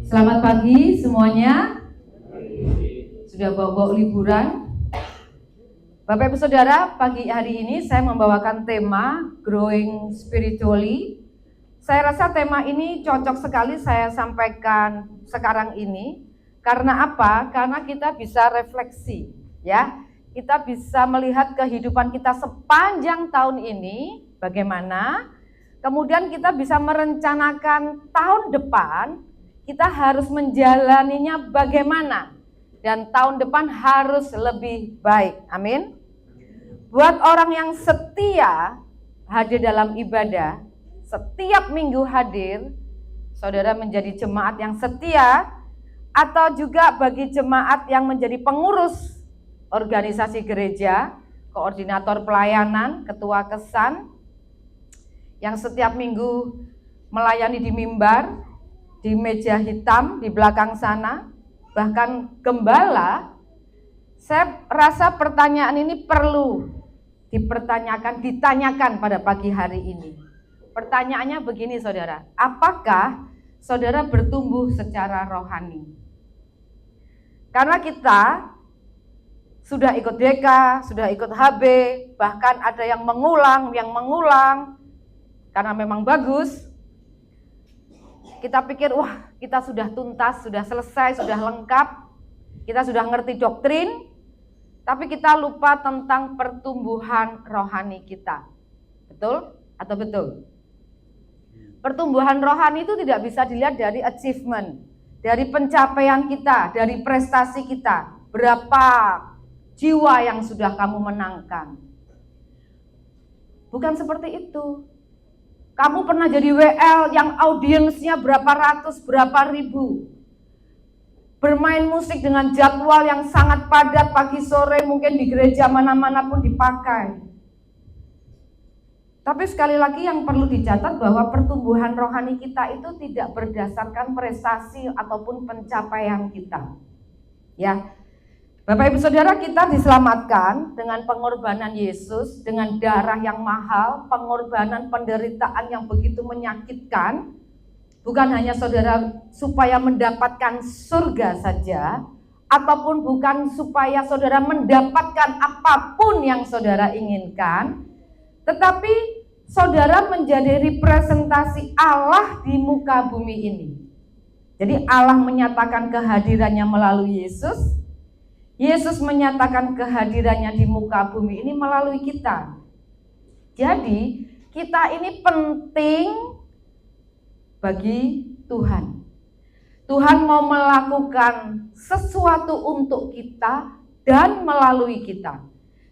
Selamat pagi semuanya. Sudah bawa liburan? Bapak Ibu Saudara, pagi hari ini saya membawakan tema Growing Spiritually. Saya rasa tema ini cocok sekali saya sampaikan sekarang ini. Karena apa? Karena kita bisa refleksi, ya. Kita bisa melihat kehidupan kita sepanjang tahun ini bagaimana. Kemudian kita bisa merencanakan tahun depan kita harus menjalaninya bagaimana. Dan tahun depan harus lebih baik. Amin. Buat orang yang setia hadir dalam ibadah, setiap minggu hadir, saudara menjadi jemaat yang setia, atau juga bagi jemaat yang menjadi pengurus organisasi gereja, koordinator pelayanan, ketua kesan, yang setiap minggu melayani di mimbar, di meja hitam, di belakang sana, bahkan gembala. Saya rasa pertanyaan ini perlu ditanyakan pada pagi hari ini. Pertanyaannya begini saudara, apakah saudara bertumbuh secara rohani? Karena kita sudah ikut DK, sudah ikut HB, bahkan ada yang mengulang, karena memang bagus. Kita pikir, wah kita sudah tuntas, sudah selesai, sudah lengkap, kita sudah ngerti doktrin, tapi kita lupa tentang pertumbuhan rohani kita. Betul atau betul? Pertumbuhan rohani itu tidak bisa dilihat dari achievement, dari pencapaian kita, dari prestasi kita. Berapa jiwa yang sudah kamu menangkan? Bukan seperti itu. Kamu pernah jadi WL yang audiensnya berapa ratus, berapa ribu. Bermain musik dengan jadwal yang sangat padat pagi sore, mungkin di gereja mana-mana pun dipakai. Tapi sekali lagi yang perlu dicatat bahwa pertumbuhan rohani kita itu tidak berdasarkan prestasi ataupun pencapaian kita. Ya, Bapak Ibu Saudara, kita diselamatkan dengan pengorbanan Yesus, dengan darah yang mahal, pengorbanan penderitaan yang begitu menyakitkan. Bukan hanya saudara supaya mendapatkan surga saja, ataupun bukan supaya saudara mendapatkan apapun yang saudara inginkan, tetapi saudara menjadi representasi Allah di muka bumi ini. Jadi Allah menyatakan kehadirannya melalui Yesus. Yesus menyatakan kehadirannya di muka bumi ini melalui kita. Jadi kita ini penting bagi Tuhan. Tuhan mau melakukan sesuatu untuk kita dan melalui kita.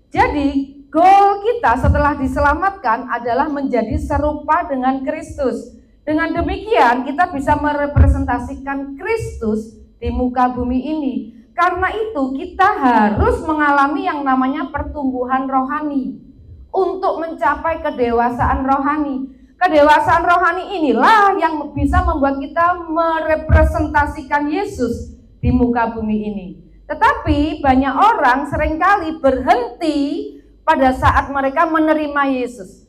Jadi goal kita setelah diselamatkan adalah menjadi serupa dengan Kristus. Dengan demikian kita bisa merepresentasikan Kristus di muka bumi ini. Karena itu kita harus mengalami yang namanya pertumbuhan rohani untuk mencapai kedewasaan rohani. Kedewasaan rohani inilah yang bisa membuat kita merepresentasikan Yesus di muka bumi ini. Tetapi banyak orang seringkali berhenti pada saat mereka menerima Yesus.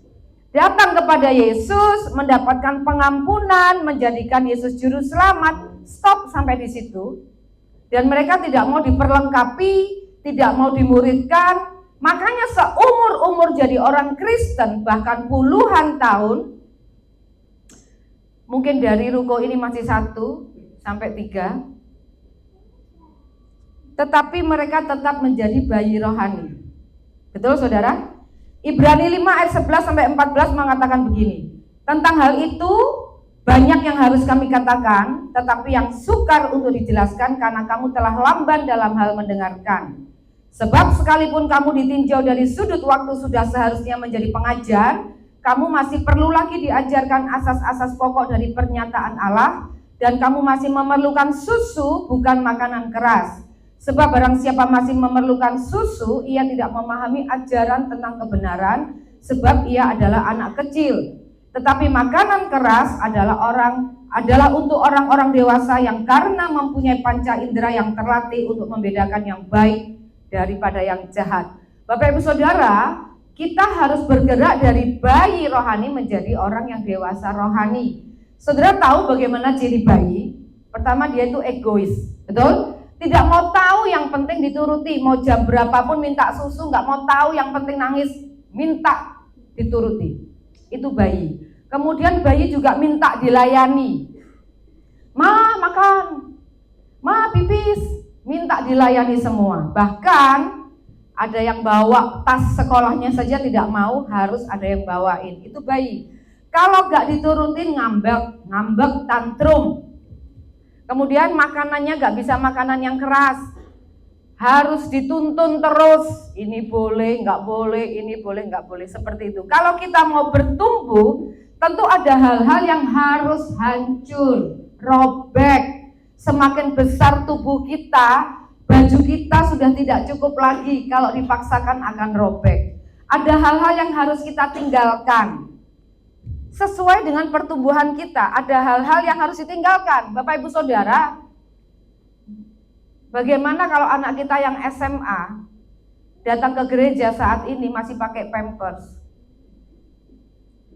Datang kepada Yesus, mendapatkan pengampunan, menjadikan Yesus juru selamat, stop sampai di situ. Dan mereka tidak mau diperlengkapi, tidak mau dimuridkan. Makanya seumur-umur jadi orang Kristen, bahkan puluhan tahun, mungkin dari ruko ini masih 1 sampai 3, tetapi mereka tetap menjadi bayi rohani. Betul saudara? Ibrani 5 ayat 11 sampai 14 mengatakan begini. Tentang hal itu banyak yang harus kami katakan, tetapi yang sukar untuk dijelaskan karena kamu telah lamban dalam hal mendengarkan. Sebab sekalipun kamu ditinjau dari sudut waktu sudah seharusnya menjadi pengajar, kamu masih perlu lagi diajarkan asas-asas pokok dari pernyataan Allah, dan kamu masih memerlukan susu, bukan makanan keras. Sebab barang siapa masih memerlukan susu, ia tidak memahami ajaran tentang kebenaran, sebab ia adalah anak kecil. Tetapi makanan keras adalah untuk orang-orang dewasa yang karena mempunyai panca indera yang terlatih untuk membedakan yang baik daripada yang jahat. Bapak Ibu Saudara, kita harus bergerak dari bayi rohani menjadi orang yang dewasa rohani. Saudara tahu bagaimana ciri bayi? Pertama, dia itu egois, betul? Tidak mau tahu, yang penting dituruti. Mau jam berapapun minta susu, nggak mau tahu, yang penting nangis, minta dituruti. Itu bayi. Kemudian bayi juga minta dilayani. Ma makan, ma pipis, minta dilayani semua. Bahkan ada yang bawa tas sekolahnya saja tidak mau, harus ada yang bawain. Itu bayi. Kalau nggak diturutin ngambek, tantrum. Kemudian makanannya nggak bisa makanan yang keras, harus dituntun terus. Ini boleh, nggak boleh, ini boleh, nggak boleh, seperti itu. Kalau kita mau bertumbuh, tentu ada hal-hal yang harus hancur, robek. Semakin besar tubuh kita, baju kita sudah tidak cukup lagi, kalau dipaksakan akan robek. Ada hal-hal yang harus kita tinggalkan. Sesuai dengan pertumbuhan kita, ada hal-hal yang harus ditinggalkan. Bapak Ibu Saudara, bagaimana kalau anak kita yang SMA datang ke gereja saat ini masih pakai Pampers?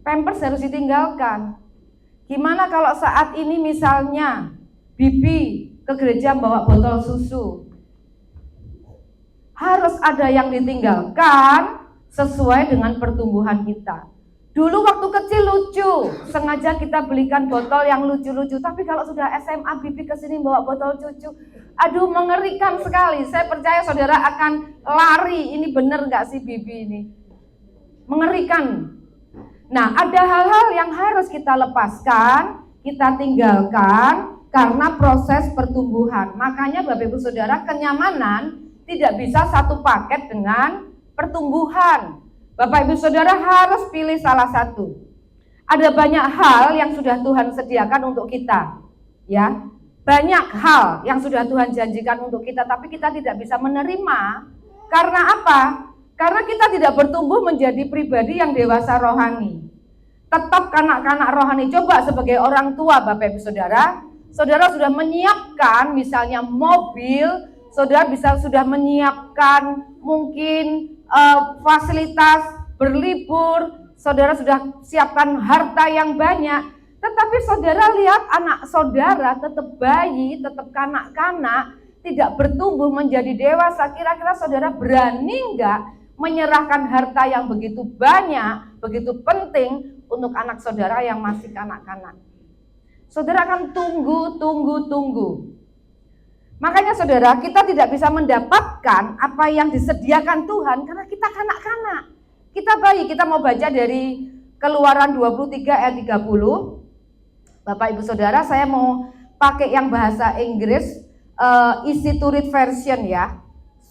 Pampers harus ditinggalkan. Gimana kalau saat ini misalnya Bibi ke gereja bawa botol susu? Harus ada yang ditinggalkan sesuai dengan pertumbuhan kita. Dulu waktu kecil lucu, sengaja kita belikan botol yang lucu-lucu. Tapi kalau sudah SMA, Bibi kesini bawa botol cucu, aduh mengerikan sekali. Saya percaya saudara akan lari, ini benar gak sih Bibi ini? Mengerikan. Nah, ada hal-hal yang harus kita lepaskan, kita tinggalkan karena proses pertumbuhan. Makanya Bapak Ibu Saudara, kenyamanan tidak bisa satu paket dengan pertumbuhan. Bapak Ibu Saudara harus pilih salah satu. Ada banyak hal yang sudah Tuhan sediakan untuk kita, ya. Banyak hal yang sudah Tuhan janjikan untuk kita, tapi kita tidak bisa menerima. Karena apa? Karena kita tidak bertumbuh menjadi pribadi yang dewasa rohani. Tetap kanak-kanak rohani. Coba sebagai orang tua Bapak Ibu Saudara, saudara sudah menyiapkan misalnya mobil, saudara sudah menyiapkan mungkin fasilitas berlibur, saudara sudah siapkan harta yang banyak, tetapi saudara lihat anak saudara tetap bayi, tetap kanak-kanak, tidak bertumbuh menjadi dewasa. Kira-kira saudara berani enggak menyerahkan harta yang begitu banyak, begitu penting untuk anak saudara yang masih kanak-kanak? Saudara akan tunggu. Makanya saudara, kita tidak bisa mendapatkan apa yang disediakan Tuhan karena kita kanak-kanak. Kita bayi, kita mau baca dari Keluaran 23 ayat 30. Bapak Ibu Saudara, saya mau pakai yang bahasa Inggris, easy to read version ya.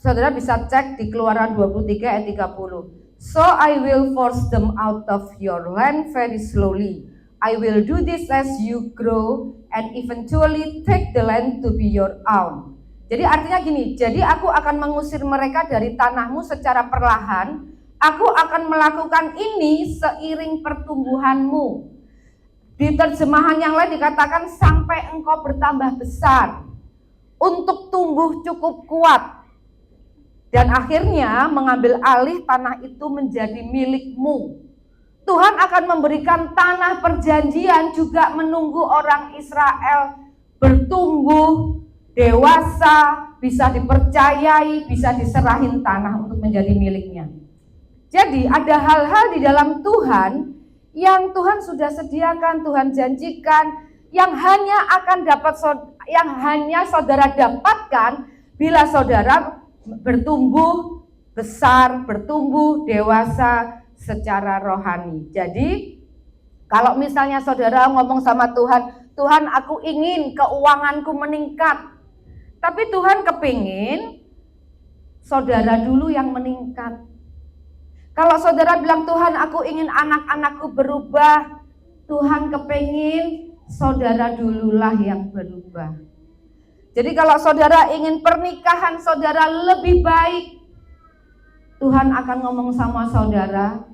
Saudara bisa cek di Keluaran 23 ayat 30. So I will force them out of your land very slowly. I will do this as you grow and eventually take the land to be your own. Jadi artinya gini, jadi aku akan mengusir mereka dari tanahmu secara perlahan. Aku akan melakukan ini seiring pertumbuhanmu. Di terjemahan yang lain dikatakan sampai engkau bertambah besar, untuk tumbuh cukup kuat, dan akhirnya mengambil alih tanah itu menjadi milikmu. Tuhan akan memberikan tanah perjanjian, juga menunggu orang Israel bertumbuh, dewasa, bisa dipercayai, bisa diserahin tanah untuk menjadi miliknya. Jadi ada hal-hal di dalam Tuhan yang Tuhan sudah sediakan, Tuhan janjikan, yang hanya saudara dapatkan bila saudara bertumbuh besar, bertumbuh dewasa secara rohani. Jadi kalau misalnya saudara ngomong sama Tuhan, Tuhan aku ingin keuanganku meningkat, tapi Tuhan kepingin saudara dulu yang meningkat. Kalau saudara bilang Tuhan aku ingin anak-anakku berubah, Tuhan kepingin saudara dululah yang berubah. Jadi kalau saudara ingin pernikahan saudara lebih baik, Tuhan akan ngomong sama saudara,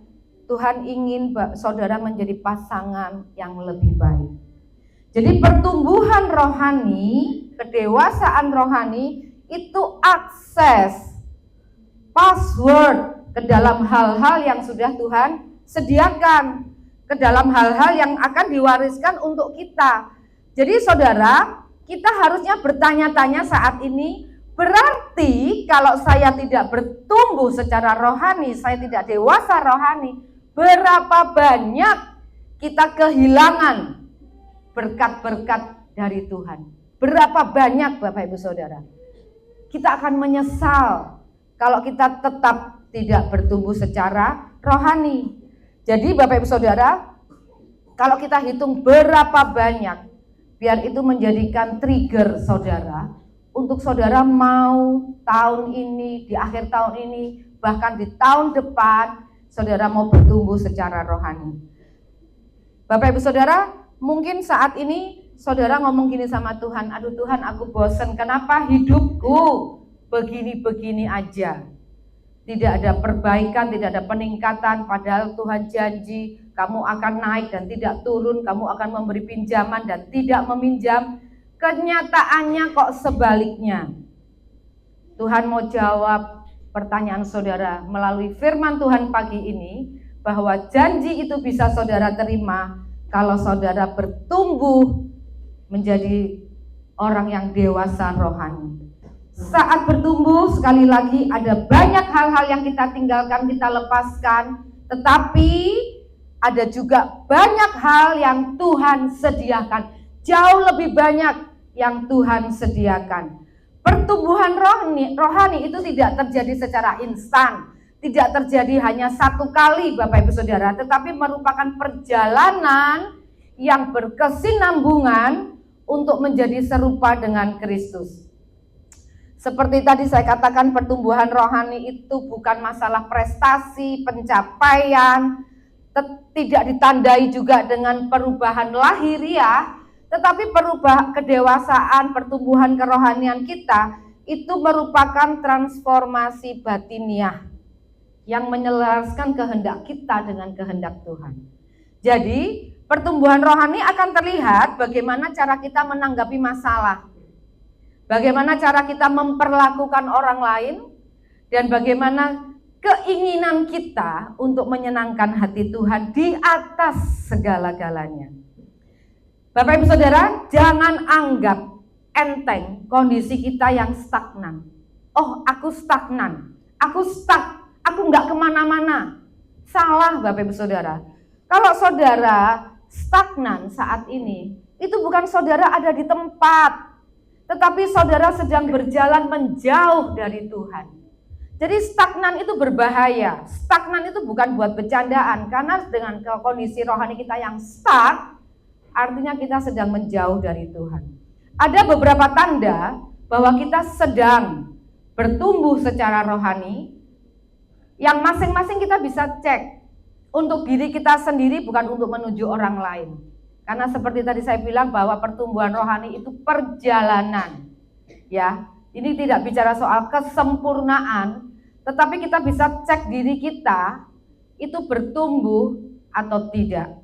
Tuhan ingin saudara menjadi pasangan yang lebih baik. Jadi pertumbuhan rohani, kedewasaan rohani itu akses, password ke dalam hal-hal yang sudah Tuhan sediakan, ke dalam hal-hal yang akan diwariskan untuk kita. Jadi saudara, kita harusnya bertanya-tanya saat ini, berarti kalau saya tidak bertumbuh secara rohani, saya tidak dewasa rohani, berapa banyak kita kehilangan berkat-berkat dari Tuhan. Berapa banyak Bapak Ibu Saudara. Kita akan menyesal kalau kita tetap tidak bertumbuh secara rohani. Jadi Bapak Ibu Saudara, kalau kita hitung berapa banyak, biar itu menjadikan trigger saudara untuk saudara mau tahun ini, di akhir tahun ini, bahkan di tahun depan saudara mau bertumbuh secara rohani. Bapak Ibu Saudara, mungkin saat ini saudara ngomong gini sama Tuhan, aduh Tuhan aku bosen, kenapa hidupku begini-begini aja. Tidak ada perbaikan, tidak ada peningkatan, padahal Tuhan janji kamu akan naik dan tidak turun, kamu akan memberi pinjaman dan tidak meminjam. Kenyataannya kok sebaliknya. Tuhan mau jawab pertanyaan saudara melalui firman Tuhan pagi ini, bahwa janji itu bisa saudara terima kalau saudara bertumbuh menjadi orang yang dewasa rohani. Saat bertumbuh, sekali lagi ada banyak hal-hal yang kita tinggalkan, kita lepaskan, tetapi ada juga banyak hal yang Tuhan sediakan, jauh lebih banyak yang Tuhan sediakan. Pertumbuhan rohani itu tidak terjadi secara instan, tidak terjadi hanya satu kali Bapak Ibu Saudara, tetapi merupakan perjalanan yang berkesinambungan untuk menjadi serupa dengan Kristus. Seperti tadi saya katakan, pertumbuhan rohani itu bukan masalah prestasi, pencapaian, tidak ditandai juga dengan perubahan lahiriah, tetapi perubahan kedewasaan, pertumbuhan kerohanian kita itu merupakan transformasi batiniah yang menyelaraskan kehendak kita dengan kehendak Tuhan. Jadi pertumbuhan rohani akan terlihat bagaimana cara kita menanggapi masalah, bagaimana cara kita memperlakukan orang lain, dan bagaimana keinginan kita untuk menyenangkan hati Tuhan di atas segala-galanya. Bapak Ibu Saudara, jangan anggap enteng kondisi kita yang stagnan. Oh, aku stagnan, aku stuck, aku nggak kemana-mana. Salah Bapak Ibu Saudara. Kalau saudara stagnan saat ini, itu bukan saudara ada di tempat, tetapi saudara sedang berjalan menjauh dari Tuhan. Jadi stagnan itu berbahaya. Stagnan itu bukan buat bercandaan, karena dengan kondisi rohani kita yang stuck, artinya kita sedang menjauh dari Tuhan. Ada beberapa tanda bahwa kita sedang bertumbuh secara rohani, yang masing-masing kita bisa cek untuk diri kita sendiri, bukan untuk menuju orang lain. Karena seperti tadi saya bilang bahwa pertumbuhan rohani itu perjalanan. Ya, ini tidak bicara soal kesempurnaan, tetapi kita bisa cek diri kita itu bertumbuh atau tidak.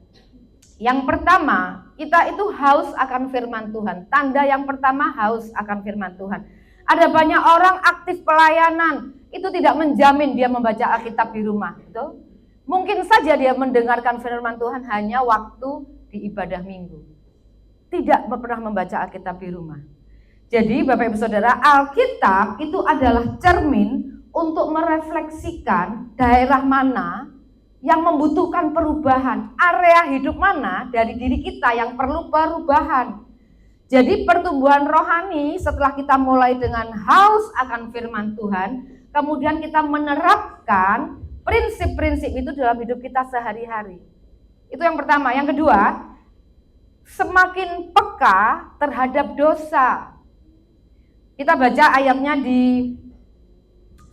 Yang pertama, kita itu haus akan firman Tuhan. Tanda yang pertama, haus akan firman Tuhan. Ada banyak orang aktif pelayanan, itu tidak menjamin dia membaca Alkitab di rumah. Betul? Mungkin saja dia mendengarkan firman Tuhan hanya waktu di ibadah minggu, tidak pernah membaca Alkitab di rumah. Jadi Bapak Ibu Saudara, Alkitab itu adalah cermin untuk merefleksikan daerah mana yang membutuhkan perubahan, area hidup mana dari diri kita yang perlu perubahan. Jadi pertumbuhan rohani setelah kita mulai dengan haus akan firman Tuhan, kemudian kita menerapkan prinsip-prinsip itu dalam hidup kita sehari-hari. Itu yang pertama. Yang kedua, semakin peka terhadap dosa. Kita baca ayatnya di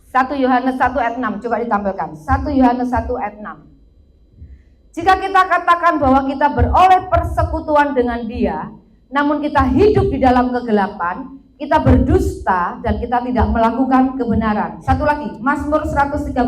1 Yohanes 1 ayat 6, coba ditampilkan. 1 Yohanes 1 ayat 6. Jika kita katakan bahwa kita beroleh persekutuan dengan Dia, namun kita hidup di dalam kegelapan, kita berdusta dan kita tidak melakukan kebenaran. Satu lagi, Mazmur 139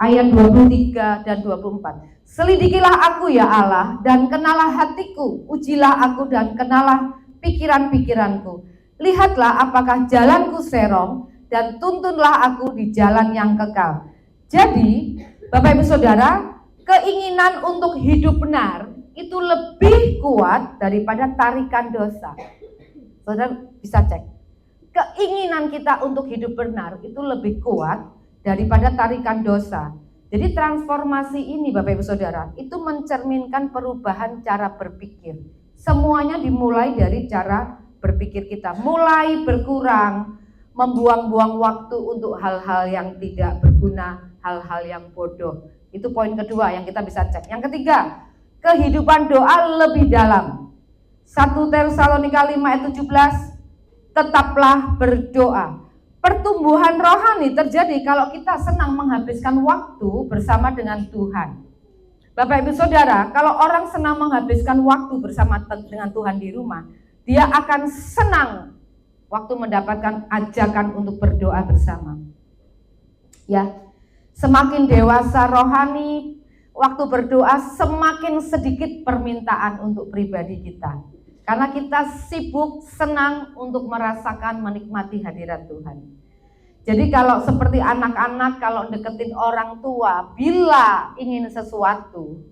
ayat 23 dan 24. Selidikilah aku ya Allah dan kenalah hatiku, ujilah aku dan kenalah pikiran-pikiranku. Lihatlah apakah jalanku serong dan tuntunlah aku di jalan yang kekal. Jadi Bapak Ibu Saudara, keinginan untuk hidup benar itu lebih kuat daripada tarikan dosa. Saudara bisa cek. Keinginan kita untuk hidup benar itu lebih kuat daripada tarikan dosa. Jadi transformasi ini Bapak Ibu Saudara, itu mencerminkan perubahan cara berpikir. Semuanya dimulai dari cara berpikir kita. Mulai berkurang, membuang-buang waktu untuk hal-hal yang tidak berguna, hal-hal yang bodoh. Itu poin kedua yang kita bisa cek. Yang ketiga, kehidupan doa lebih dalam. 1 Tesalonika 5 ayat 17, tetaplah berdoa. Pertumbuhan rohani terjadi kalau kita senang menghabiskan waktu bersama dengan Tuhan. Bapak Ibu Saudara, kalau orang senang menghabiskan waktu bersama dengan Tuhan di rumah, dia akan senang waktu mendapatkan ajakan untuk berdoa bersama. Ya, semakin dewasa rohani, waktu berdoa semakin sedikit permintaan untuk pribadi kita. Karena kita sibuk, senang untuk merasakan, menikmati hadirat Tuhan. Jadi kalau seperti anak-anak, kalau deketin orang tua, bila ingin sesuatu,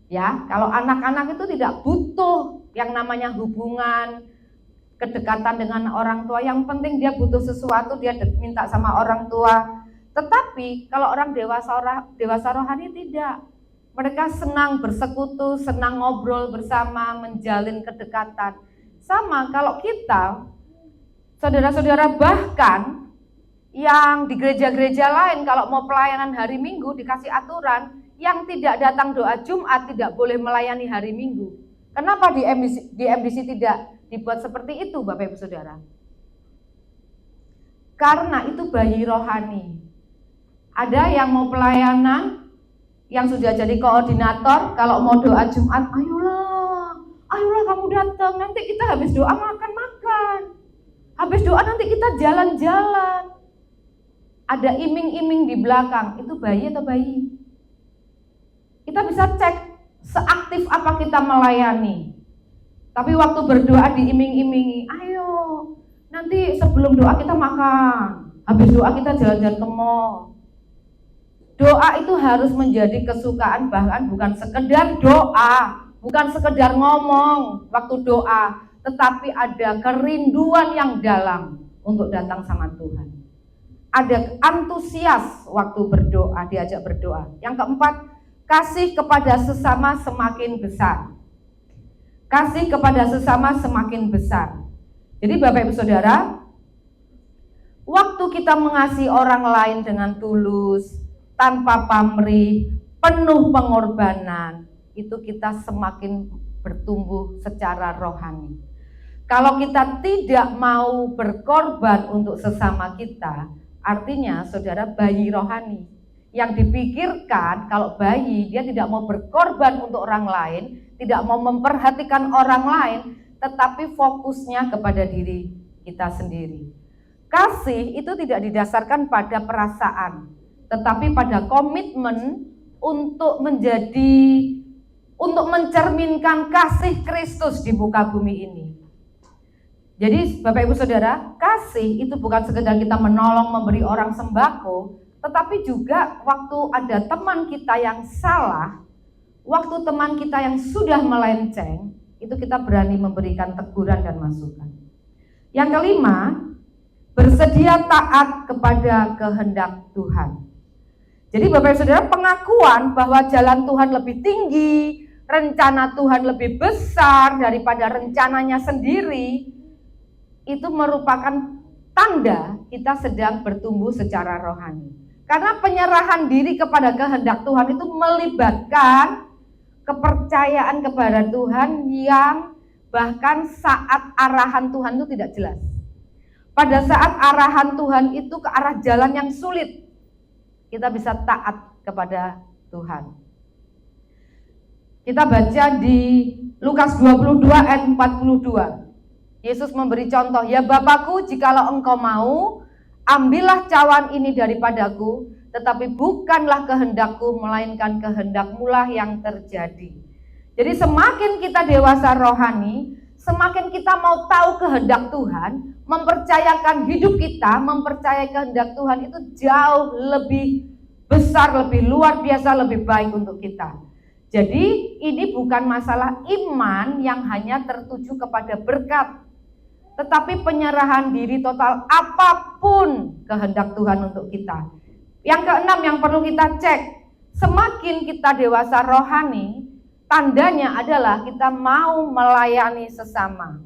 ya, kalau anak-anak itu tidak butuh yang namanya hubungan, kedekatan dengan orang tua. Yang penting dia butuh sesuatu, dia minta sama orang tua. Tetapi kalau orang dewasa rohani tidak. Mereka senang bersekutu, senang ngobrol bersama, menjalin kedekatan. Sama kalau kita, saudara-saudara, bahkan yang di gereja-gereja lain kalau mau pelayanan hari Minggu dikasih aturan, yang tidak datang doa Jumat tidak boleh melayani hari Minggu. Kenapa di MDC tidak dibuat seperti itu Bapak Ibu Saudara? Karena itu bayi rohani. Ada yang mau pelayanan, yang sudah jadi koordinator, kalau mau doa Jumat, ayolah kamu datang, nanti kita habis doa makan-makan, habis doa nanti kita jalan-jalan. Ada iming-iming di belakang, itu bayi atau bayi? Kita bisa cek seaktif apa kita melayani. Tapi waktu berdoa diiming-imingi, ayo nanti sebelum doa kita makan, habis doa kita jalan-jalan ke mall. Doa itu harus menjadi kesukaan, bahkan bukan sekedar doa, bukan sekedar ngomong waktu doa, tetapi ada kerinduan yang dalam untuk datang sama Tuhan. Ada antusias waktu berdoa, diajak berdoa. Yang keempat, kasih kepada sesama semakin besar. Kasih kepada sesama semakin besar. Jadi Bapak Ibu Saudara, waktu kita mengasihi orang lain dengan tulus, tanpa pamrih, penuh pengorbanan, itu kita semakin bertumbuh secara rohani. Kalau kita tidak mau berkorban untuk sesama kita, artinya saudara bayi rohani. Yang dipikirkan kalau bayi, dia tidak mau berkorban untuk orang lain, tidak mau memperhatikan orang lain, tetapi fokusnya kepada diri kita sendiri. Kasih itu tidak didasarkan pada perasaan, tetapi pada komitmen untuk mencerminkan kasih Kristus di muka bumi ini. Jadi Bapak Ibu Saudara, kasih itu bukan sekedar kita menolong, memberi orang sembako, tetapi juga waktu ada teman kita yang salah, waktu teman kita yang sudah melenceng, itu kita berani memberikan teguran dan masukan. Yang kelima, bersedia taat kepada kehendak Tuhan. Jadi Bapak Ibu Saudara, pengakuan bahwa jalan Tuhan lebih tinggi, rencana Tuhan lebih besar daripada rencananya sendiri, itu merupakan tanda kita sedang bertumbuh secara rohani. Karena penyerahan diri kepada kehendak Tuhan itu melibatkan kepercayaan kepada Tuhan yang bahkan saat arahan Tuhan itu tidak jelas. Pada saat arahan Tuhan itu ke arah jalan yang sulit, kita bisa taat kepada Tuhan. Kita baca di Lukas 22 ayat 42. Yesus memberi contoh, ya Bapakku, jikalau engkau mau, ambillah cawan ini daripadaku, tetapi bukanlah kehendakku, melainkan kehendakmulah yang terjadi. Jadi semakin kita dewasa rohani, semakin kita mau tahu kehendak Tuhan, mempercayakan hidup kita, mempercayai kehendak Tuhan itu jauh lebih besar, lebih luar biasa, lebih baik untuk kita. Jadi ini bukan masalah iman yang hanya tertuju kepada berkat, tetapi penyerahan diri total apapun kehendak Tuhan untuk kita. Yang keenam yang perlu kita cek, semakin kita dewasa rohani, tandanya adalah kita mau melayani sesama.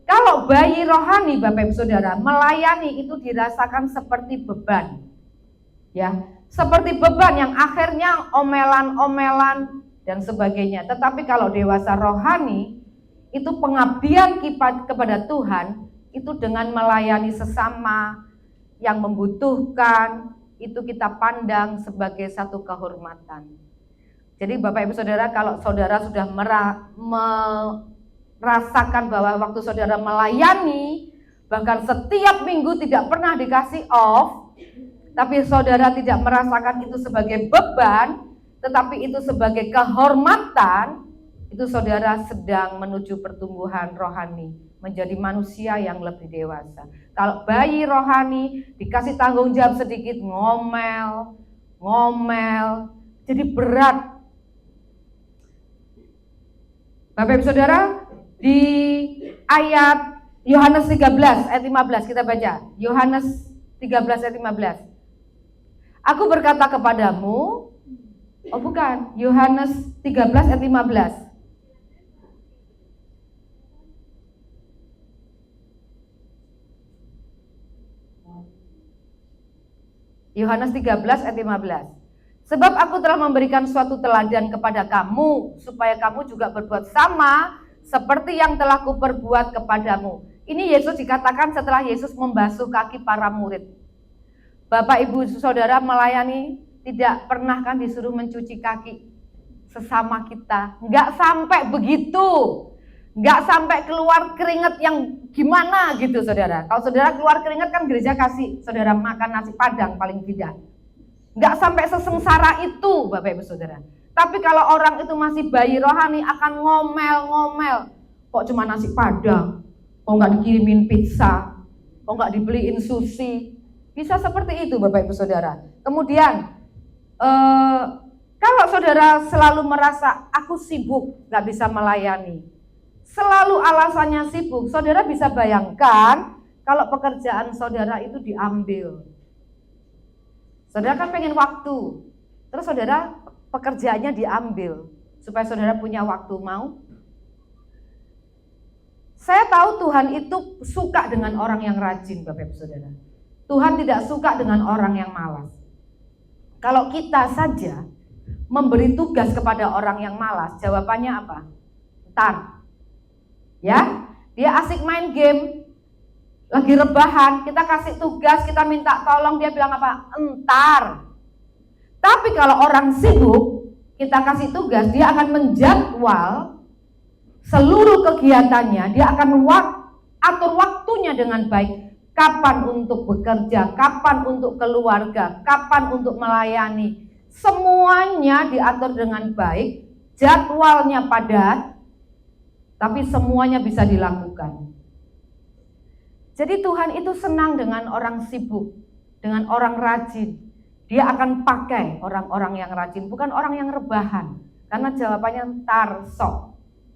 Kalau bayi rohani, Bapak Ibu Saudara, melayani itu dirasakan seperti beban. Ya, seperti beban yang akhirnya omelan-omelan dan sebagainya. Tetapi kalau dewasa rohani, itu pengabdian kepada Tuhan itu dengan melayani sesama yang membutuhkan, itu kita pandang sebagai satu kehormatan. Jadi Bapak Ibu Saudara, kalau saudara sudah merasakan bahwa waktu saudara melayani, bahkan setiap minggu tidak pernah dikasih off, tapi saudara tidak merasakan itu sebagai beban, tetapi itu sebagai kehormatan, itu saudara sedang menuju pertumbuhan rohani, menjadi manusia yang lebih dewasa. Kalau bayi rohani dikasih tanggung jawab sedikit, ngomel, jadi berat. Bapak Ibu Saudara, di ayat Yohanes 13 ayat 15 kita baca. Yohanes 13 ayat 15. Aku berkata kepadamu, Yohanes 13 ayat 15. Yohanes 13 ayat 15. Sebab aku telah memberikan suatu teladan kepada kamu, supaya kamu juga berbuat sama seperti yang telah kuperbuat kepadamu. Ini Yesus dikatakan setelah Yesus membasuh kaki para murid. Bapak Ibu Saudara melayani tidak pernah kan disuruh mencuci kaki sesama kita. Enggak sampai begitu. Enggak sampai keluar keringat yang gimana gitu saudara. Kalau saudara keluar keringat kan gereja kasih saudara makan nasi padang paling tidak. Enggak sampai sesengsara itu Bapak Ibu Saudara. Tapi kalau orang itu masih bayi rohani akan ngomel-ngomel. Kok cuma nasi padang? Kok enggak dikirimin pizza? Kok enggak dibeliin sushi? Bisa seperti itu Bapak Ibu Saudara. Kemudian kalau saudara selalu merasa aku sibuk enggak bisa melayani, selalu alasannya sibuk, saudara bisa bayangkan kalau pekerjaan saudara itu diambil. Saudara kan pengen waktu, terus saudara pekerjaannya diambil supaya saudara punya waktu, mau? Saya tahu Tuhan itu suka dengan orang yang rajin Bapak Ibu Saudara. Tuhan tidak suka dengan orang yang malas. Kalau kita saja memberi tugas kepada orang yang malas, jawabannya apa? Ntar. Ya, dia asik main game, lagi rebahan, kita kasih tugas, kita minta tolong, dia bilang apa? Entar. Tapi kalau orang sibuk, kita kasih tugas, dia akan menjadwal seluruh kegiatannya, dia akan atur waktunya dengan baik. Kapan untuk bekerja, kapan untuk keluarga, kapan untuk melayani. Semuanya diatur dengan baik, jadwalnya padat, tapi semuanya bisa dilakukan. Jadi Tuhan itu senang dengan orang sibuk, dengan orang rajin. Dia akan pakai orang-orang yang rajin, bukan orang yang rebahan. Karena jawabannya ntar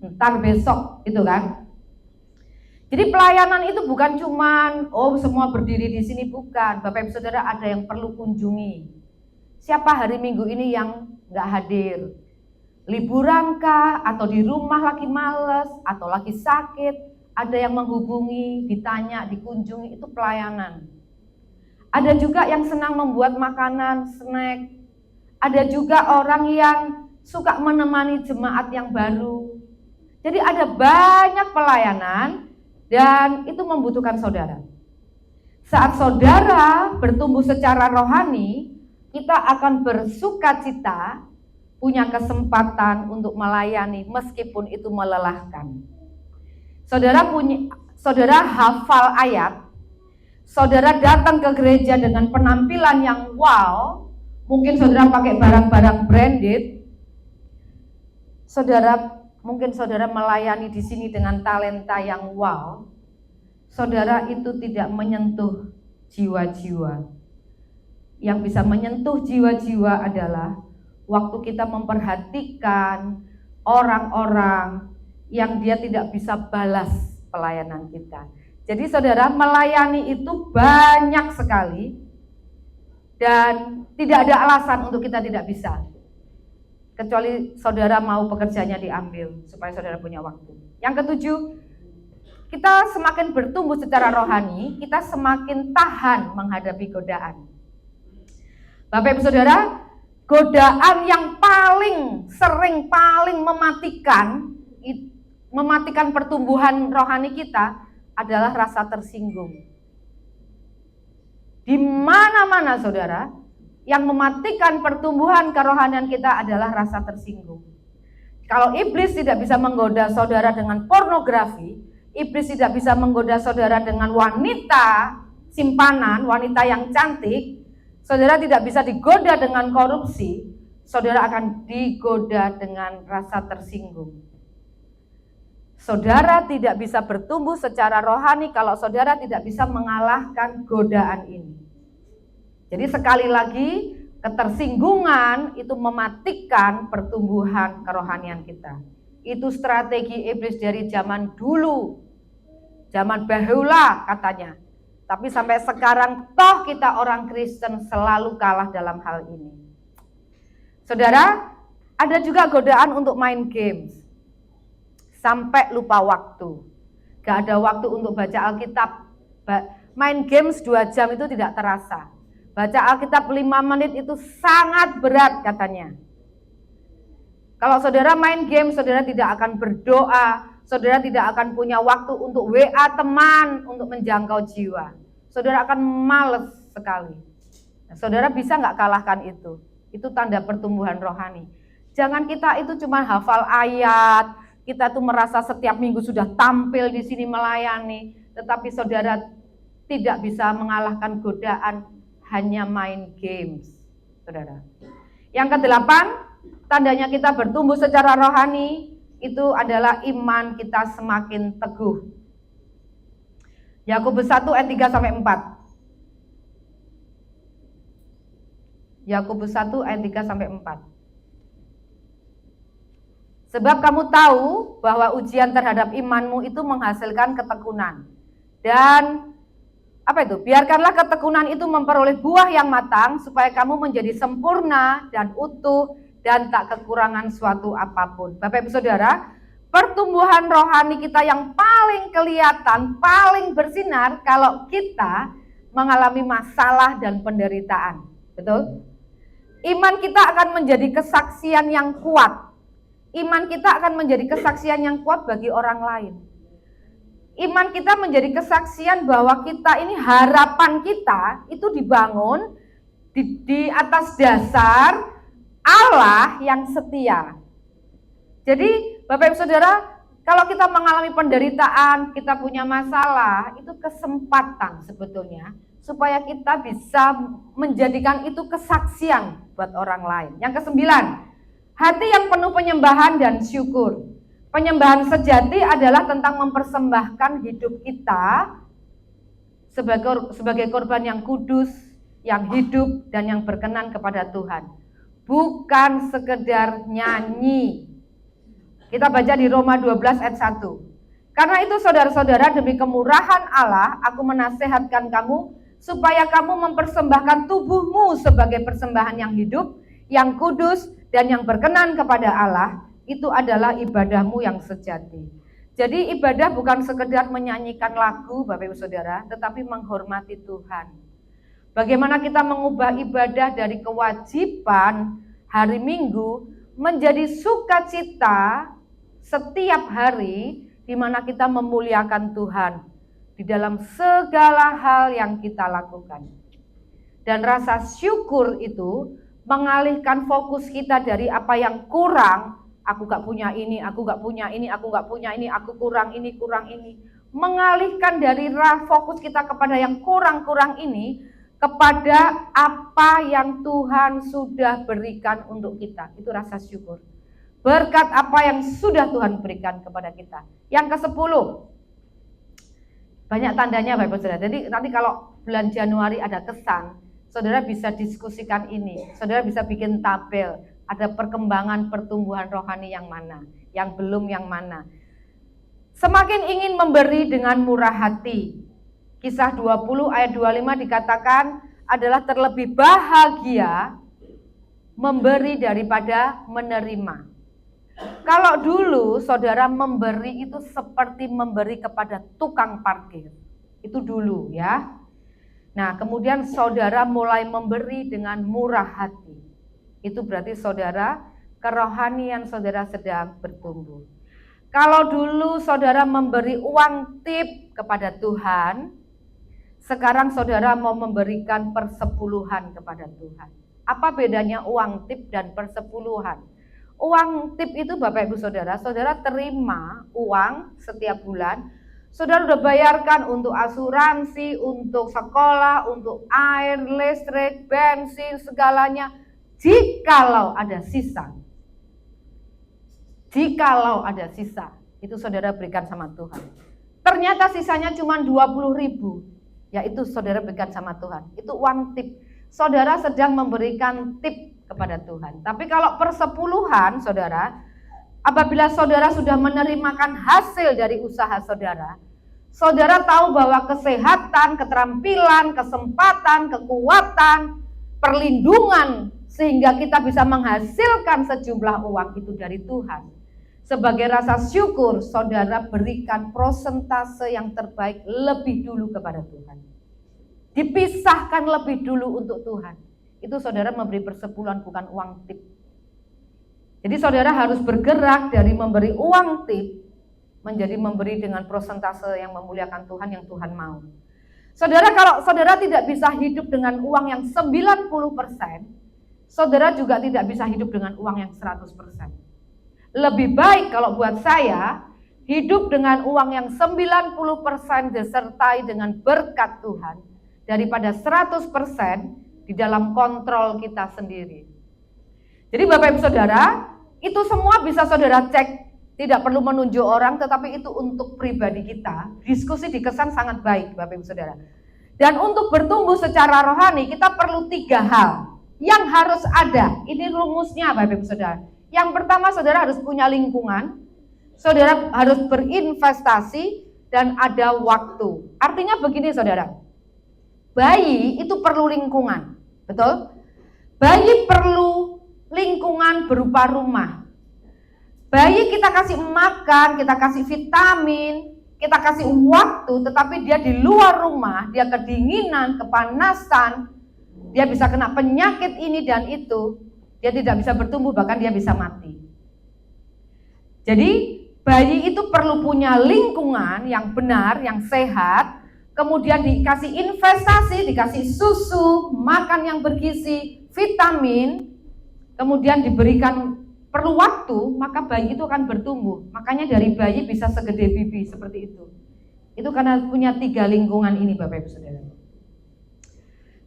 ntar besok, gitu kan. Jadi pelayanan itu bukan cuman semua berdiri di sini, bukan. Bapak Ibu Saudara, ada yang perlu kunjungi. Siapa hari Minggu ini yang nggak hadir? Liburan-kah? Atau di rumah lagi males? Atau lagi sakit? Ada yang menghubungi, ditanya, dikunjungi, itu pelayanan. Ada juga yang senang membuat makanan, snack. Ada juga orang yang suka menemani jemaat yang baru. Jadi ada banyak pelayanan dan itu membutuhkan saudara. Saat saudara bertumbuh secara rohani, kita akan bersukacita, punya kesempatan untuk melayani meskipun itu melelahkan. Saudara hafal ayat, saudara datang ke gereja dengan penampilan yang wow, mungkin saudara pakai barang-barang branded, mungkin saudara melayani di sini dengan talenta yang wow, saudara itu tidak menyentuh jiwa-jiwa. Yang bisa menyentuh jiwa-jiwa adalah waktu kita memperhatikan orang-orang yang dia tidak bisa balas pelayanan kita. Jadi saudara, melayani itu banyak sekali dan tidak ada alasan untuk kita tidak bisa. Kecuali saudara mau pekerjaannya diambil supaya saudara punya waktu. Yang ketujuh, kita semakin bertumbuh secara rohani, kita semakin tahan menghadapi godaan. Bapak Ibu Saudara, godaan yang paling sering, paling mematikan pertumbuhan rohani kita adalah rasa tersinggung. Di mana-mana saudara, yang mematikan pertumbuhan kerohanian kita adalah rasa tersinggung. Kalau iblis tidak bisa menggoda saudara dengan pornografi, iblis tidak bisa menggoda saudara dengan wanita simpanan, wanita yang cantik, saudara tidak bisa digoda dengan korupsi, saudara akan digoda dengan rasa tersinggung. Saudara tidak bisa bertumbuh secara rohani kalau saudara tidak bisa mengalahkan godaan ini. Jadi sekali lagi, ketersinggungan itu mematikan pertumbuhan kerohanian kita. Itu strategi iblis dari zaman dulu, zaman bahula katanya. Tapi sampai sekarang toh kita orang Kristen selalu kalah dalam hal ini. Saudara, ada juga godaan untuk main games. Sampai lupa waktu. Gak ada waktu untuk baca Alkitab. Main games 2 jam itu tidak terasa. Baca Alkitab 5 menit itu sangat berat katanya. Kalau saudara main game, saudara tidak akan berdoa, saudara tidak akan punya waktu untuk WA teman untuk menjangkau jiwa. Saudara akan males sekali. Nah, saudara bisa nggak kalahkan itu? Itu tanda pertumbuhan rohani. Jangan kita itu cuma hafal ayat, kita tuh merasa setiap minggu sudah tampil di sini melayani, tetapi saudara tidak bisa mengalahkan godaan hanya main games, saudara. Yang ke-8, tandanya kita bertumbuh secara rohani itu adalah iman kita semakin teguh. Yakobus 1 ayat 3 sampai 4. Yakobus 1 ayat 3 sampai 4. Sebab kamu tahu bahwa ujian terhadap imanmu itu menghasilkan ketekunan. Dan biarkanlah ketekunan itu memperoleh buah yang matang supaya kamu menjadi sempurna dan utuh dan tak kekurangan suatu apapun. Bapak Ibu Saudara, pertumbuhan rohani kita yang paling kelihatan, paling bersinar kalau kita mengalami masalah dan penderitaan. Betul? Iman kita akan menjadi kesaksian yang kuat. Iman kita akan menjadi kesaksian yang kuat bagi orang lain. Iman kita menjadi kesaksian bahwa kita ini, harapan kita itu dibangun di atas dasar Allah yang setia. Jadi Bapak Ibu Saudara, kalau kita mengalami penderitaan, kita punya masalah, itu kesempatan sebetulnya supaya kita bisa menjadikan itu kesaksian buat orang lain. Yang ke-9, hati yang penuh penyembahan dan syukur. Penyembahan sejati adalah tentang mempersembahkan hidup kita sebagai korban yang kudus, yang hidup, dan yang berkenan kepada Tuhan. Bukan sekedar nyanyi. Kita baca di Roma 12 ayat 1. Karena itu saudara-saudara, demi kemurahan Allah, aku menasehatkan kamu supaya kamu mempersembahkan tubuhmu sebagai persembahan yang hidup, yang kudus, dan yang berkenan kepada Allah. Itu adalah ibadahmu yang sejati. Jadi ibadah bukan sekedar menyanyikan lagu Bapak Ibu Saudara, tetapi menghormati Tuhan. Bagaimana kita mengubah ibadah dari kewajiban hari Minggu menjadi sukacita setiap hari, di mana kita memuliakan Tuhan di dalam segala hal yang kita lakukan. Dan rasa syukur itu mengalihkan fokus kita dari apa yang kurang. Aku gak punya ini, aku gak punya ini, aku gak punya ini, aku kurang ini, kurang ini. Mengalihkan dari fokus kita kepada yang kurang-kurang ini, kepada apa yang Tuhan sudah berikan untuk kita. Itu rasa syukur. Berkat apa yang sudah Tuhan berikan kepada kita. Yang ke-10, banyak tandanya Bapak Saudara. Jadi nanti kalau bulan Januari ada kesan, saudara bisa diskusikan ini. Saudara bisa bikin tabel. Ada perkembangan pertumbuhan rohani yang mana, yang belum yang mana. Semakin ingin memberi dengan murah hati. Kisah 20 ayat 25 dikatakan adalah terlebih bahagia memberi daripada menerima. Kalau dulu saudara memberi itu seperti memberi kepada tukang parkir. Itu dulu ya. Nah, kemudian saudara mulai memberi dengan murah hati. Itu berarti saudara, kerohanian saudara sedang bertumbuh. Kalau dulu saudara memberi uang tip kepada Tuhan, sekarang saudara mau memberikan persepuluhan kepada Tuhan. Apa bedanya uang tip dan persepuluhan? Uang tip itu Bapak Ibu Saudara, saudara terima uang setiap bulan, saudara udah bayarkan untuk asuransi, untuk sekolah, untuk air, listrik, bensin, segalanya. Jikalau ada sisa, itu saudara berikan sama Tuhan. Ternyata sisanya cuma 20.000, yaitu saudara berikan sama Tuhan. Itu uang tip. Saudara sedang memberikan tip kepada Tuhan. Tapi kalau persepuluhan saudara, apabila saudara sudah menerimakan hasil dari usaha saudara, saudara tahu bahwa kesehatan, keterampilan, kesempatan, kekuatan, perlindungan, sehingga kita bisa menghasilkan sejumlah uang itu dari Tuhan. Sebagai rasa syukur, saudara berikan prosentase yang terbaik lebih dulu kepada Tuhan. Dipisahkan lebih dulu untuk Tuhan. Itu saudara memberi persepuluhan, bukan uang tip. Jadi saudara harus bergerak dari memberi uang tip menjadi memberi dengan prosentase yang memuliakan Tuhan, yang Tuhan mau. Saudara, kalau saudara tidak bisa hidup dengan uang yang 90%, saudara juga tidak bisa hidup dengan uang yang 100%. Lebih baik kalau buat saya, hidup dengan uang yang 90% disertai dengan berkat Tuhan, daripada 100% di dalam kontrol kita sendiri. Jadi Bapak Ibu Saudara, itu semua bisa saudara cek, tidak perlu menunjuk orang, tetapi itu untuk pribadi kita. Diskusi di Kesan sangat baik Bapak Ibu Saudara. Dan untuk bertumbuh secara rohani, kita perlu 3 hal yang harus ada. Ini rumusnya Bapak Ibu Saudara. Yang pertama, saudara harus punya lingkungan, saudara harus berinvestasi, dan ada waktu. Artinya begini saudara, bayi itu perlu lingkungan, betul? Bayi perlu lingkungan berupa rumah. Bayi kita kasih makan, kita kasih vitamin, kita kasih waktu, tetapi dia di luar rumah, dia kedinginan, kepanasan, dia bisa kena penyakit ini dan itu, dia tidak bisa bertumbuh, bahkan dia bisa mati. Jadi bayi itu perlu punya lingkungan yang benar, yang sehat, kemudian dikasih investasi, dikasih susu, makan yang bergizi, vitamin, kemudian diberikan perlu waktu, maka bayi itu akan bertumbuh. Makanya dari bayi bisa segede bibi seperti itu. Itu karena punya 3 lingkungan ini Bapak Ibu Saudara.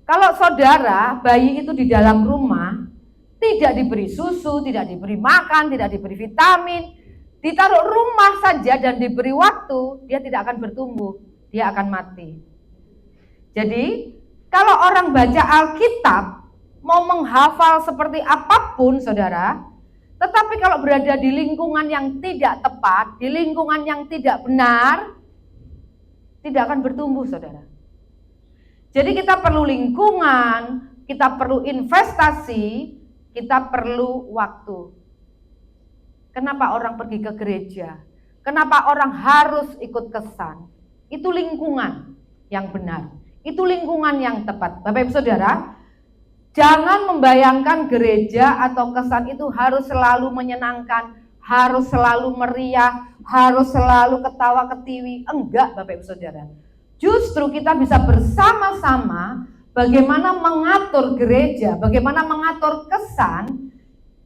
Kalau saudara, bayi itu di dalam rumah, tidak diberi susu, tidak diberi makan, tidak diberi vitamin, ditaruh rumah saja dan diberi waktu, dia tidak akan bertumbuh, dia akan mati. Jadi, kalau orang baca Alkitab, mau menghafal seperti apapun saudara, tetapi kalau berada di lingkungan yang tidak tepat, di lingkungan yang tidak benar, tidak akan bertumbuh saudara. Jadi kita perlu lingkungan, kita perlu investasi, kita perlu waktu. Kenapa orang pergi ke gereja? Kenapa orang harus ikut Kesan? Itu lingkungan yang benar. Itu lingkungan yang tepat. Bapak Ibu Saudara, jangan membayangkan gereja atau Kesan itu harus selalu menyenangkan, harus selalu meriah, harus selalu ketawa ketiwi. Enggak Bapak Ibu Saudara. Justru kita bisa bersama-sama bagaimana mengatur gereja, bagaimana mengatur Kesan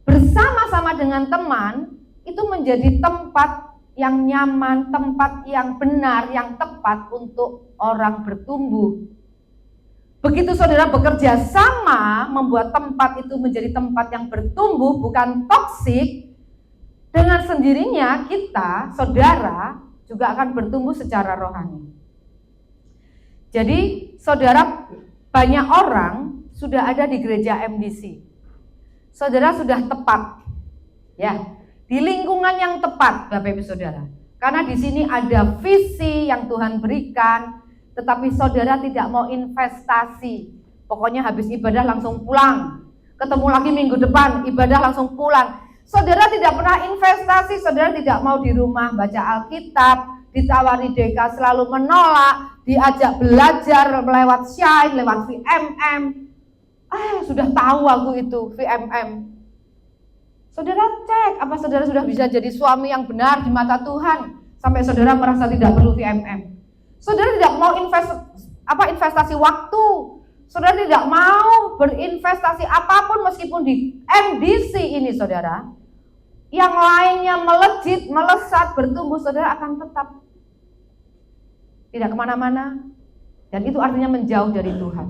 bersama-sama dengan teman, itu menjadi tempat yang nyaman, tempat yang benar, yang tepat untuk orang bertumbuh. Begitu saudara bekerja sama membuat tempat itu menjadi tempat yang bertumbuh, bukan toksik, dengan sendirinya kita, saudara, juga akan bertumbuh secara rohani. Jadi saudara, banyak orang sudah ada di gereja MDC, saudara sudah tepat. Ya, di lingkungan yang tepat, Bapak Ibu Saudara. Karena di sini ada visi yang Tuhan berikan, tetapi saudara tidak mau investasi. Pokoknya habis ibadah langsung pulang. Ketemu lagi minggu depan, ibadah langsung pulang. Saudara tidak pernah investasi, saudara tidak mau di rumah baca Alkitab, ditawari DK selalu menolak, diajak belajar lewat Shine, lewat VMM. Sudah tahu aku itu VMM. Saudara cek, apa saudara sudah bisa jadi suami yang benar di mata Tuhan sampai saudara merasa tidak perlu VMM. Saudara tidak mau investasi waktu. Saudara tidak mau berinvestasi apapun meskipun di MDC ini saudara. Yang lainnya melejit, melesat, bertumbuh, saudara akan tetap tidak kemana-mana. Dan itu artinya menjauh dari Tuhan.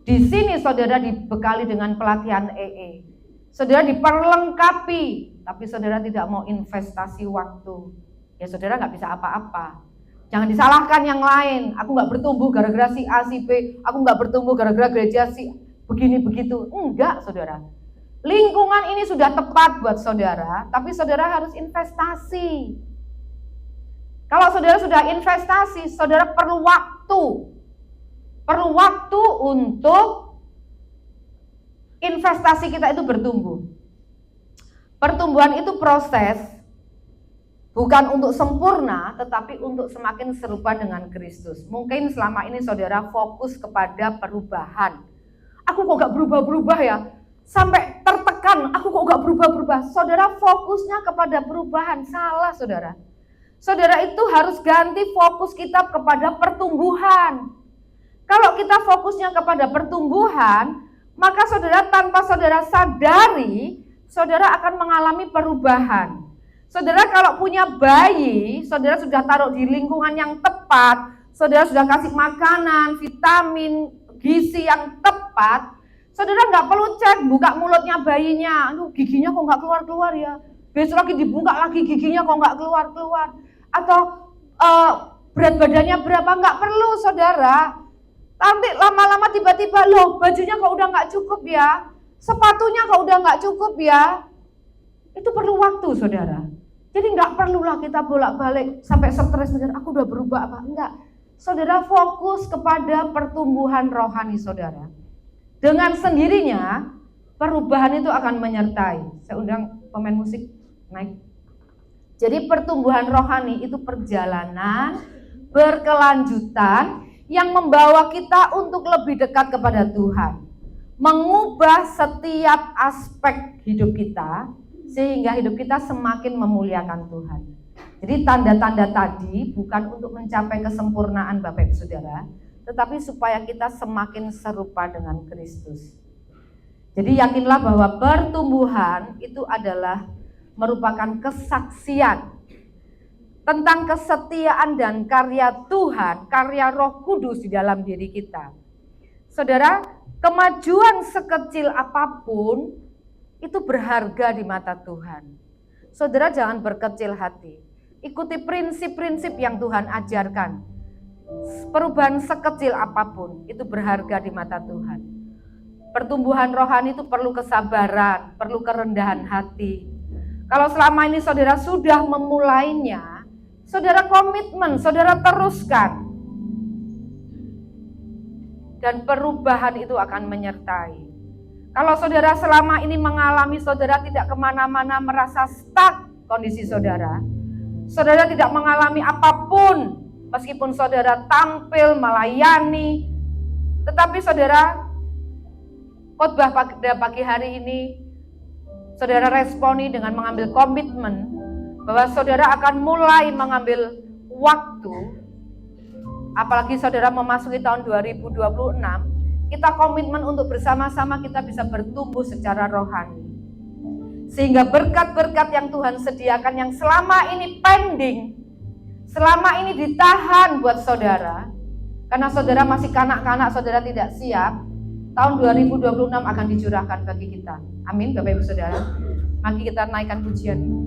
Di sini saudara dibekali dengan pelatihan EE. Saudara diperlengkapi, tapi saudara tidak mau investasi waktu. Ya saudara nggak bisa apa-apa. Jangan disalahkan yang lain. Aku nggak bertumbuh gara-gara si A, si B. Aku nggak bertumbuh gara-gara gereja si begini begitu. Enggak, saudara. Lingkungan ini sudah tepat buat saudara, tapi saudara harus investasi. Kalau saudara sudah investasi, saudara perlu waktu. Perlu waktu untuk investasi kita itu bertumbuh. Pertumbuhan itu proses, bukan untuk sempurna, tetapi untuk semakin serupa dengan Kristus. Mungkin selama ini saudara fokus kepada perubahan. Aku kok gak berubah-berubah ya? Sampai tertekan, aku kok gak berubah-berubah. Saudara fokusnya kepada perubahan, salah saudara. Saudara itu harus ganti fokus kita kepada pertumbuhan. Kalau kita fokusnya kepada pertumbuhan, maka saudara tanpa saudara sadari, saudara akan mengalami perubahan. Saudara kalau punya bayi, saudara sudah taruh di lingkungan yang tepat, saudara sudah kasih makanan, vitamin, gizi yang tepat, saudara nggak perlu cek buka mulutnya bayinya, aduh giginya kok nggak keluar-keluar ya, besok lagi dibuka lagi giginya kok nggak keluar-keluar, atau berat badannya berapa, nggak perlu saudara. Nanti lama-lama tiba-tiba loh bajunya kok udah nggak cukup ya, sepatunya kok udah nggak cukup ya, itu perlu waktu saudara. Jadi nggak perlulah kita bolak-balik sampai stres mikir aku udah berubah apa enggak. Saudara fokus kepada pertumbuhan rohani saudara. Dengan sendirinya perubahan itu akan menyertai. Saya undang pemain musik naik. Jadi pertumbuhan rohani itu perjalanan berkelanjutan yang membawa kita untuk lebih dekat kepada Tuhan. Mengubah setiap aspek hidup kita sehingga hidup kita semakin memuliakan Tuhan. Jadi tanda-tanda tadi bukan untuk mencapai kesempurnaan Bapak Ibu Saudara, tetapi supaya kita semakin serupa dengan Kristus. Jadi yakinlah bahwa pertumbuhan itu adalah merupakan kesaksian tentang kesetiaan dan karya Tuhan, karya Roh Kudus di dalam diri kita. Saudara, kemajuan sekecil apapun itu berharga di mata Tuhan. Saudara jangan berkecil hati. Ikuti prinsip-prinsip yang Tuhan ajarkan. Perubahan sekecil apapun itu berharga di mata Tuhan. Pertumbuhan rohani itu perlu kesabaran, perlu kerendahan hati. Kalau selama ini saudara sudah memulainya, saudara komitmen, saudara teruskan. Dan perubahan itu akan menyertai. Kalau saudara selama ini mengalami saudara tidak kemana-mana merasa stuck kondisi saudara. Saudara tidak mengalami apapun meskipun saudara tampil melayani. Tetapi saudara khotbah pada pagi hari ini saudara responi dengan mengambil komitmen bahwa saudara akan mulai mengambil waktu. Apalagi saudara memasuki tahun 2026. Kita komitmen untuk bersama-sama kita bisa bertumbuh secara rohani. Sehingga berkat-berkat yang Tuhan sediakan yang selama ini pending, selama ini ditahan buat saudara, karena saudara masih kanak-kanak, saudara tidak siap, tahun 2026 akan dicurahkan bagi kita. Amin Bapak Ibu Saudara. Mari kita naikkan pujian ini.